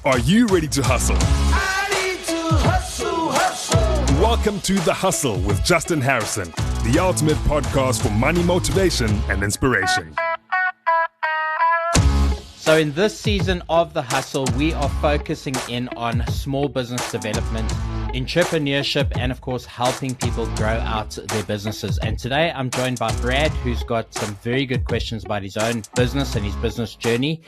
Are you ready to hustle? I need to hustle. Welcome to The Hustle with Justin Harrison, the ultimate podcast for money motivation and inspiration. So in this season of The Hustle, we are focusing in on small business development, entrepreneurship, and of course, helping people grow out their businesses. And today I'm joined by Brad, who's got some very good questions about his own business and his business journey.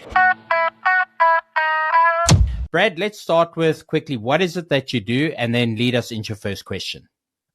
Brad, let's start with quickly, what is it that you do? And then lead us into your first question.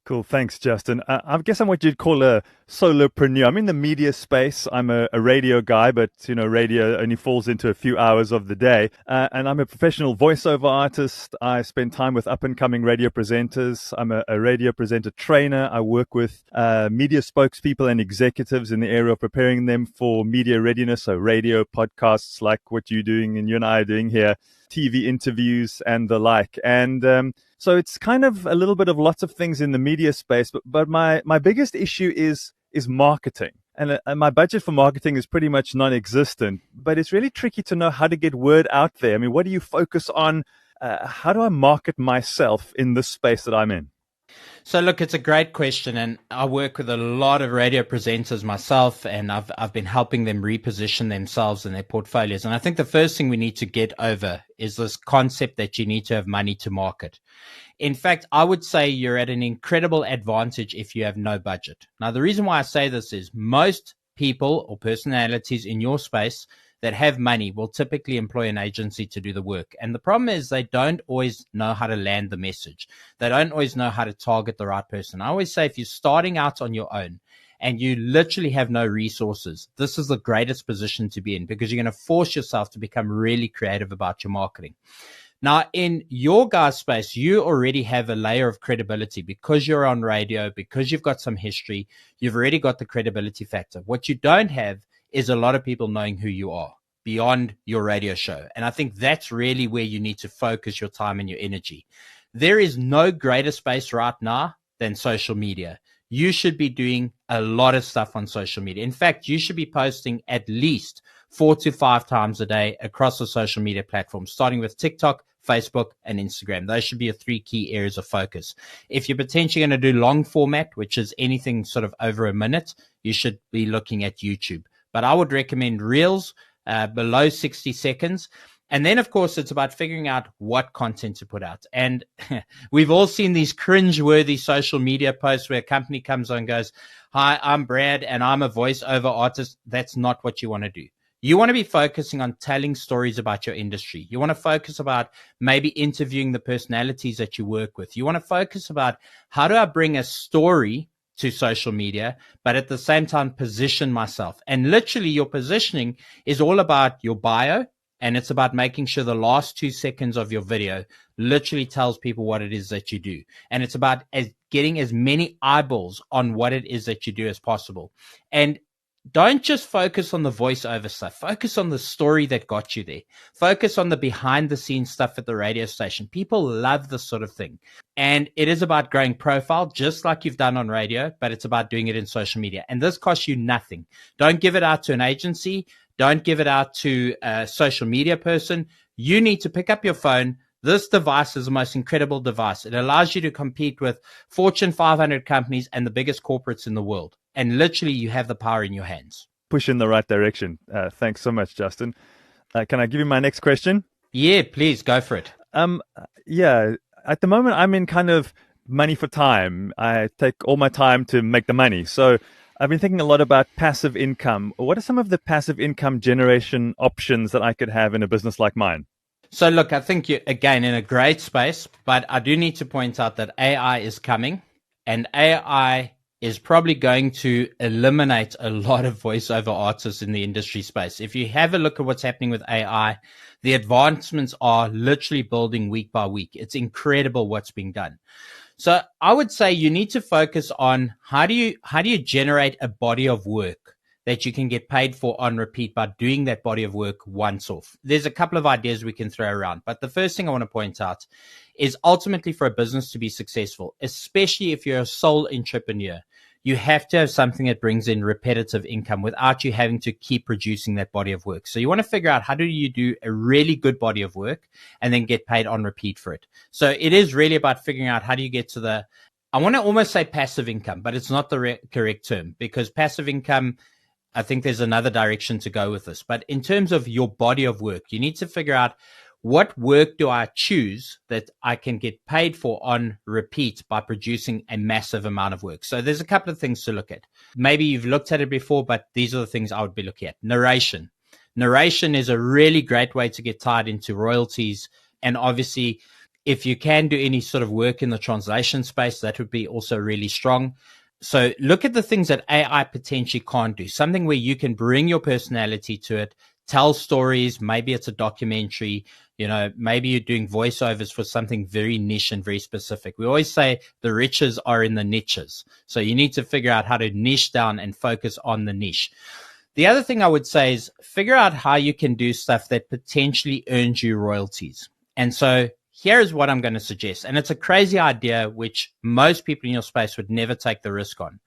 Cool. Thanks, Justin. I guess I'm what you'd call a solopreneur. I'm in the media space. I'm a radio guy, but, radio only falls into a few hours of the day. And I'm a professional voiceover artist. I spend time with up-and-coming radio presenters. I'm a radio presenter trainer. I work with media spokespeople and executives in the area of preparing them for media readiness, so radio podcasts like what you're doing and you and I are doing here, TV interviews and the like. And so it's kind of a little bit of lots of things in the media space, but my biggest issue is marketing. And my budget for marketing is pretty much non-existent, but it's really tricky to know how to get word out there. I mean, what do you focus on? How do I market myself in this space that I'm in? So look, it's a great question, and I work with a lot of radio presenters myself, and I've been helping them reposition themselves and their portfolios. And I think the first thing we need to get over is this concept that you need to have money to market. In fact, I would say you're at an incredible advantage if you have no budget. Now, the reason why I say this is most people or personalities in your space that have money will typically employ an agency to do the work. And the problem is they don't always know how to land the message. They don't always know how to target the right person. I always say if you're starting out on your own and you literally have no resources, this is the greatest position to be in because you're going to force yourself to become really creative about your marketing. Now, in your guys' space, you already have a layer of credibility because you're on radio, because you've got some history, you've already got the credibility factor. What you don't have is a lot of people knowing who you are beyond your radio show. And I think that's really where you need to focus your time and your energy. There is no greater space right now than social media. You should be doing a lot of stuff on social media. In fact, you should be posting at least 4 to 5 times a day across the social media platforms, starting with TikTok, Facebook, and Instagram. Those should be your 3 key areas of focus. If you're potentially going to do long format, which is anything sort of over a minute, you should be looking at YouTube. But I would recommend Reels below 60 seconds. And then, of course, it's about figuring out what content to put out. And we've all seen these cringe-worthy social media posts where a company comes on and goes, "Hi, I'm Brad, and I'm a voiceover artist." That's not what you want to do. You want to be focusing on telling stories about your industry. You want to focus about maybe interviewing the personalities that you work with. You want to focus about how do I bring a story to social media, but at the same time position myself. And literally your positioning is all about your bio, and it's about making sure the last 2 seconds of your video literally tells people what it is that you do. And it's about getting as many eyeballs on what it is that you do as possible. And don't just focus on the voiceover stuff. Focus on the story that got you there. Focus on the behind the scenes stuff at the radio station. People love this sort of thing. And it is about growing profile, just like you've done on radio, but it's about doing it in social media. And this costs you nothing. Don't give it out to an agency. Don't give it out to a social media person. You need to pick up your phone. This device is the most incredible device. It allows you to compete with Fortune 500 companies and the biggest corporates in the world. And literally, you have the power in your hands. Push in the right direction. Thanks so much, Justin. Can I give you my next question? Yeah, please go for it. Yeah, at the moment, I'm in kind of money for time. I take all my time to make the money. So I've been thinking a lot about passive income. What are some of the passive income generation options that I could have in a business like mine? So look, I think you're, again, in a great space, but I do need to point out that AI is coming, and AI is probably going to eliminate a lot of voiceover artists in the industry space. If you have a look at what's happening with AI, the advancements are literally building week by week. It's incredible what's being done. So I would say you need to focus on how do you generate a body of work that you can get paid for on repeat by doing that body of work once off. There's a couple of ideas we can throw around, but the first thing I want to point out is ultimately for a business to be successful, especially if you're a sole entrepreneur, you have to have something that brings in repetitive income without you having to keep producing that body of work. So you want to figure out how do you do a really good body of work and then get paid on repeat for it. So it is really about figuring out how do you get to the, I want to almost say passive income, but it's not the correct term, because passive income, I think there's another direction to go with this. But in terms of your body of work, you need to figure out, what work do I choose that I can get paid for on repeat by producing a massive amount of work? So there's a couple of things to look at. Maybe you've looked at it before, but these are the things I would be looking at. Narration. Narration is a really great way to get tied into royalties. And obviously, if you can do any sort of work in the translation space, that would be also really strong. So look at the things that AI potentially can't do, something where you can bring your personality to it, tell stories. Maybe it's a documentary, maybe you're doing voiceovers for something very niche and very specific. We always say the riches are in the niches. So you need to figure out how to niche down and focus on the niche. The other thing I would say is figure out how you can do stuff that potentially earns you royalties. And so here is what I'm going to suggest. And it's a crazy idea, which most people in your space would never take the risk on.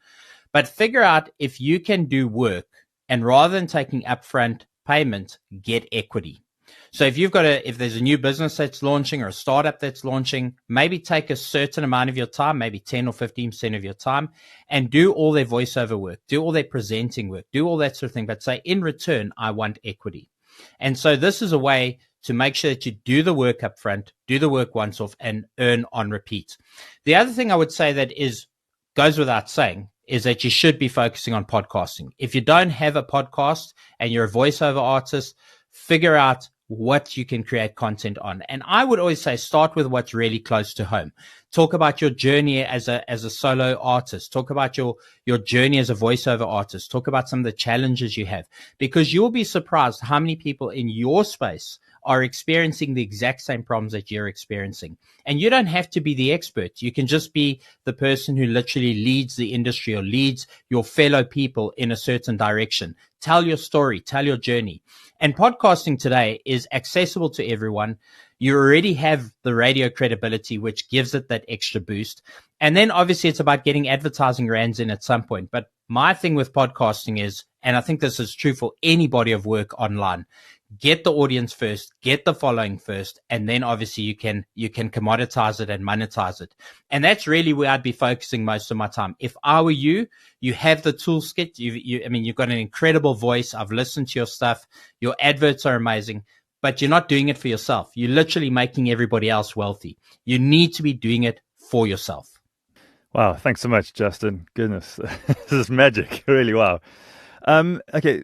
But figure out if you can do work, and rather than taking upfront payment, get equity. So if there's a new business that's launching or a startup that's launching, maybe take a certain amount of your time, maybe 10 or 15% of your time, and do all their voiceover work, do all their presenting work, do all that sort of thing, but say, in return, I want equity. And so this is a way to make sure that you do the work up front, do the work once off, and earn on repeat. The other thing I would say that goes without saying is that you should be focusing on podcasting. If you don't have a podcast and you're a voiceover artist, figure out what you can create content on. And I would always say, start with what's really close to home. Talk about your journey as a solo artist. Talk about your journey as a voiceover artist. Talk about some of the challenges you have, because you'll be surprised how many people in your space are experiencing the exact same problems that you're experiencing. And you don't have to be the expert. You can just be the person who literally leads the industry or leads your fellow people in a certain direction. Tell your story, tell your journey. And podcasting today is accessible to everyone. You already have the radio credibility, which gives it that extra boost. And then obviously it's about getting advertising rands in at some point. But my thing with podcasting is, and I think this is true for any body of work online, get the audience first, get the following first, and then obviously you can commoditize it and monetize it. And that's really where I'd be focusing most of my time. If I were you, you have the toolkit. You've got an incredible voice. I've listened to your stuff. Your adverts are amazing, but you're not doing it for yourself. You're literally making everybody else wealthy. You need to be doing it for yourself. Wow. Thanks so much, Justin. Goodness. This is magic. Really. Wow. Okay.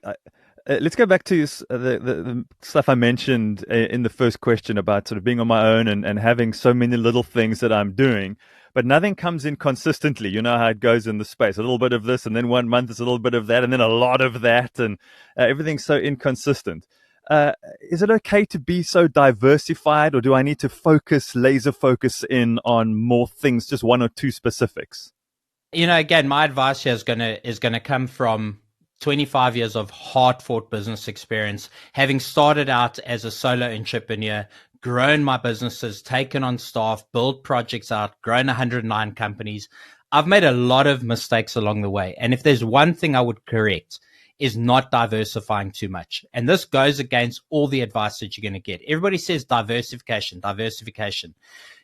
Let's go back to the stuff I mentioned in the first question about sort of being on my own and having so many little things that I'm doing, but nothing comes in consistently. You know how it goes in the space, a little bit of this, and then 1 month is a little bit of that, and then a lot of that, and everything's so inconsistent. Is it okay to be so diversified, or do I need to laser focus in on more things, just one or two specifics? Again, my advice here is gonna come from 25 years of hard-fought business experience, having started out as a solo entrepreneur, grown my businesses, taken on staff, built projects out, grown 109 companies. I've made a lot of mistakes along the way. And if there's one thing I would correct, is not diversifying too much. And this goes against all the advice that you're going to get. Everybody says diversification.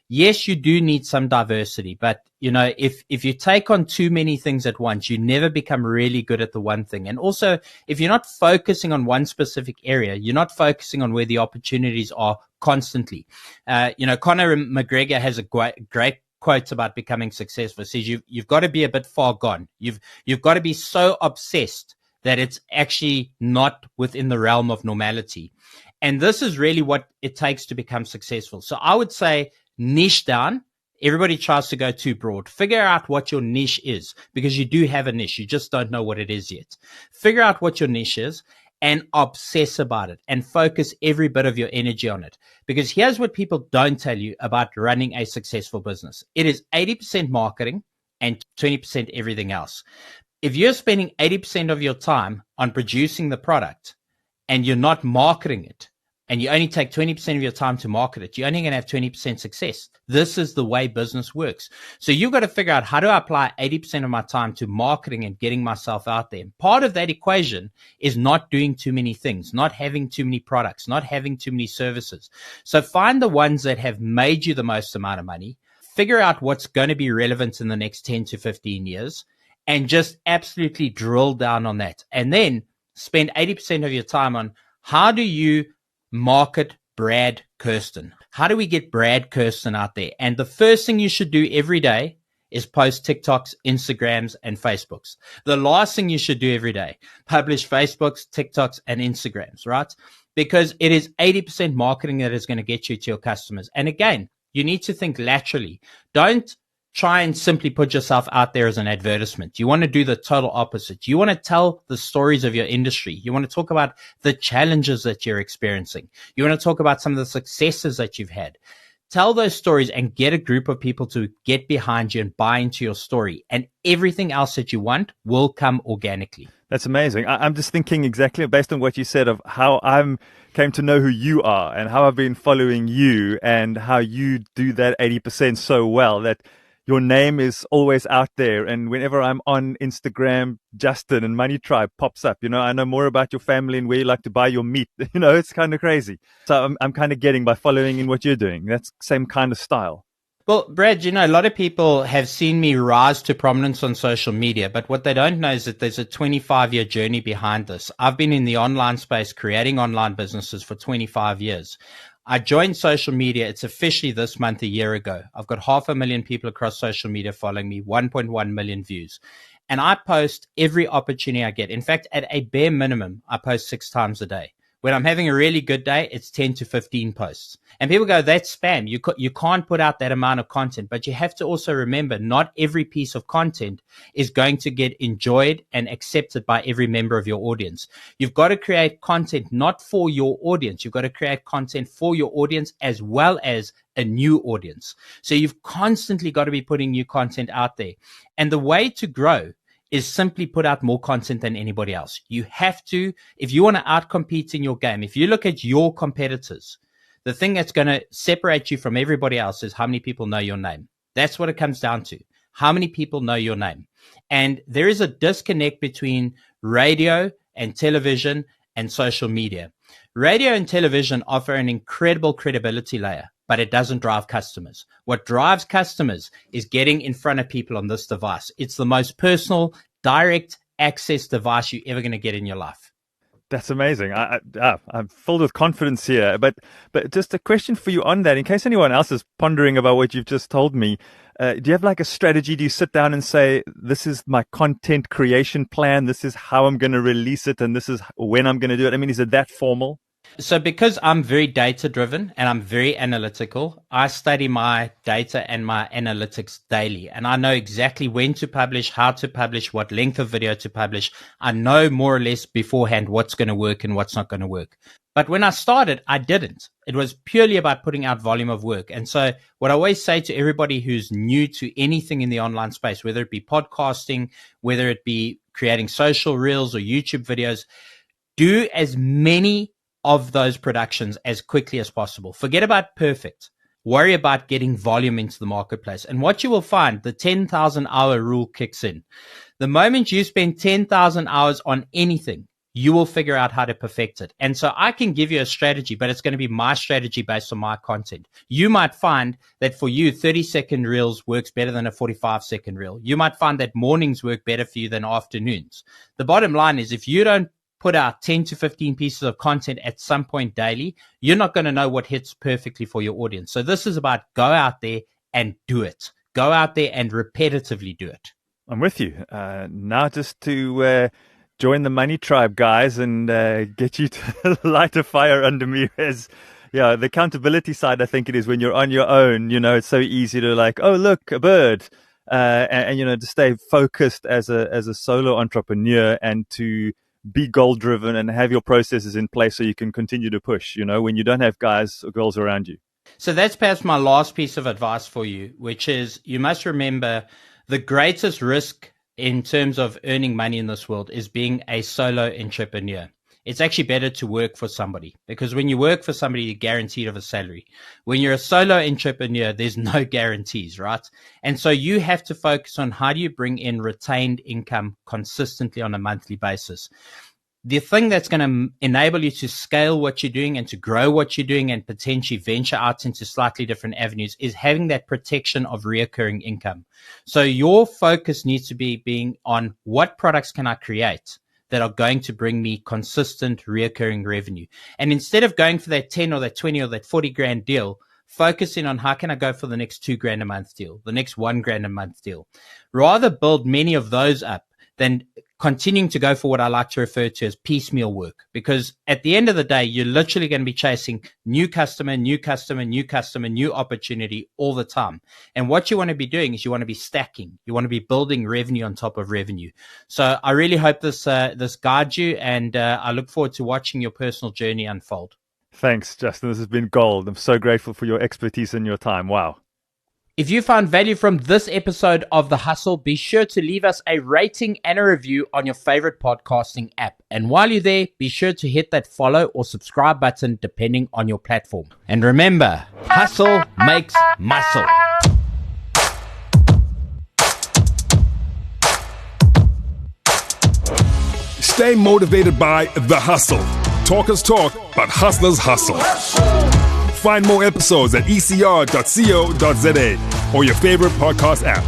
Yes, you do need some diversity, but if you take on too many things at once, you never become really good at the one thing. And also, if you're not focusing on one specific area, you're not focusing on where the opportunities are constantly. Conor McGregor has a great quote about becoming successful. It says you've got to be a bit far gone. You've got to be so obsessed that it's actually not within the realm of normality. And this is really what it takes to become successful. So I would say, niche down. Everybody tries to go too broad. Figure out what your niche is, because you do have a niche. You just don't know what it is yet. Figure out what your niche is and obsess about it and focus every bit of your energy on it. Because here's what people don't tell you about running a successful business. It is 80% marketing and 20% everything else. If you're spending 80% of your time on producing the product and you're not marketing it, and you only take 20% of your time to market it, you're only going to have 20% success. This is the way business works. So you've got to figure out, how do I apply 80% of my time to marketing and getting myself out there? And part of that equation is not doing too many things, not having too many products, not having too many services. So find the ones that have made you the most amount of money, figure out what's going to be relevant in the next 10 to 15 years, and just absolutely drill down on that. And then spend 80% of your time on, how do you market Brad Kirsten? How do we get Brad Kirsten out there? And the first thing you should do every day is post TikToks, Instagrams, and Facebooks. The last thing you should do every day, publish Facebooks, TikToks, and Instagrams, right? Because it is 80% marketing that is going to get you to your customers. And again, you need to think laterally. Don't try and simply put yourself out there as an advertisement. You want to do the total opposite. You want to tell the stories of your industry. You want to talk about the challenges that you're experiencing. You want to talk about some of the successes that you've had. Tell those stories and get a group of people to get behind you and buy into your story. And everything else that you want will come organically. That's amazing. I'm just thinking exactly based on what you said of how I'm came to know who you are and how I've been following you and how you do that 80% so well that your name is always out there. And whenever I'm on Instagram, Justin and Money Tribe pops up. I know more about your family and where you like to buy your meat. It's kind of crazy. So I'm kind of getting by following in what you're doing. That's same kind of style. Well, Brad, a lot of people have seen me rise to prominence on social media, but what they don't know is that there's a 25-year journey behind this. I've been in the online space creating online businesses for 25 years. I joined social media. It's officially this month, a year ago. I've got 500,000 people across social media following me, 1.1 million views. And I post every opportunity I get. In fact, at a bare minimum, I post 6 times a day. When I'm having a really good day, it's 10 to 15 posts. And people go, that's spam. You can't put out that amount of content. But you have to also remember, not every piece of content is going to get enjoyed and accepted by every member of your audience. You've got to create content not for your audience. You've got to create content for your audience as well as a new audience. So you've constantly got to be putting new content out there. And the way to grow is simply put out more content than anybody else. You have to, if you want to outcompete in your game, if you look at your competitors, the thing that's going to separate you from everybody else is how many people know your name. That's what it comes down to. How many people know your name? And there is a disconnect between radio and television and social media. Radio and television offer an incredible credibility layer, but it doesn't drive customers. What drives customers is getting in front of people on this device. It's the most personal, direct access device you're ever going to get in your life. That's amazing. I'm filled with confidence here. But just a question for you on that, in case anyone else is pondering about what you've just told me, do you have like a strategy? Do you sit down and say, this is my content creation plan, this is how I'm going to release it, and this is when I'm going to do it? I mean, is it that formal? So because I'm very data driven and I'm very analytical, I study my data and my analytics daily. And I know exactly when to publish, how to publish, what length of video to publish. I know more or less beforehand what's going to work and what's not going to work. But when I started, I didn't. It was purely about putting out volume of work. And so what I always say to everybody who's new to anything in the online space, whether it be podcasting, whether it be creating social reels or YouTube videos, do as many of those productions as quickly as possible. Forget about perfect. Worry about getting volume into the marketplace. And what you will find, the 10,000 hour rule kicks in. The moment you spend 10,000 hours on anything, you will figure out how to perfect it. And so I can give you a strategy, but it's going to be my strategy based on my content. You might find that for you, 30-second reels works better than a 45-second reel. You might find that mornings work better for you than afternoons. The bottom line is, if you don't put out 10 to 15 pieces of content at some point daily, you're not going to know what hits perfectly for your audience. So this is about go out there and do it. Go out there and repetitively do it. I'm with you. Now just to join the Money Tribe, guys, and get you to light a fire under me. As the accountability side, I think it is when you're on your own, it's so easy to like, oh, look, a bird. And to stay focused as a solo entrepreneur and to be goal driven and have your processes in place so you can continue to push, when you don't have guys or girls around you. So that's perhaps my last piece of advice for you, which is you must remember the greatest risk in terms of earning money in this world is being a solo entrepreneur. it's actually better to work for somebody, because when you work for somebody, you're guaranteed of a salary. When you're a solo entrepreneur, there's no guarantees, right? And so you have to focus on how do you bring in retained income consistently on a monthly basis. The thing that's going to enable you to scale what you're doing and to grow what you're doing and potentially venture out into slightly different avenues is having that protection of reoccurring income. So your focus needs to be being on what products can I create that are going to bring me consistent reoccurring revenue. And instead of going for that 10 or that 20 or that 40 grand deal, focusing on how can I go for the next $2,000 a month deal, the next $1,000 a month deal. Rather build many of those up than continuing to go for what I like to refer to as piecemeal work. Because at the end of the day, you're literally going to be chasing new customer, new opportunity all the time. And what you want to be doing is you want to be stacking. You want to be building revenue on top of revenue. So I really hope this guides you, and I look forward to watching your personal journey unfold. Thanks, Justin. This has been gold. I'm so grateful for your expertise and your time. Wow. If you found value from this episode of The Hustle, be sure to leave us a rating and a review on your favorite podcasting app. And while you're there, be sure to hit that follow or subscribe button depending on your platform. And remember, hustle makes muscle. Stay motivated by The Hustle. Talkers talk, but hustlers hustle. Find more episodes at ecr.co.za or your favorite podcast app.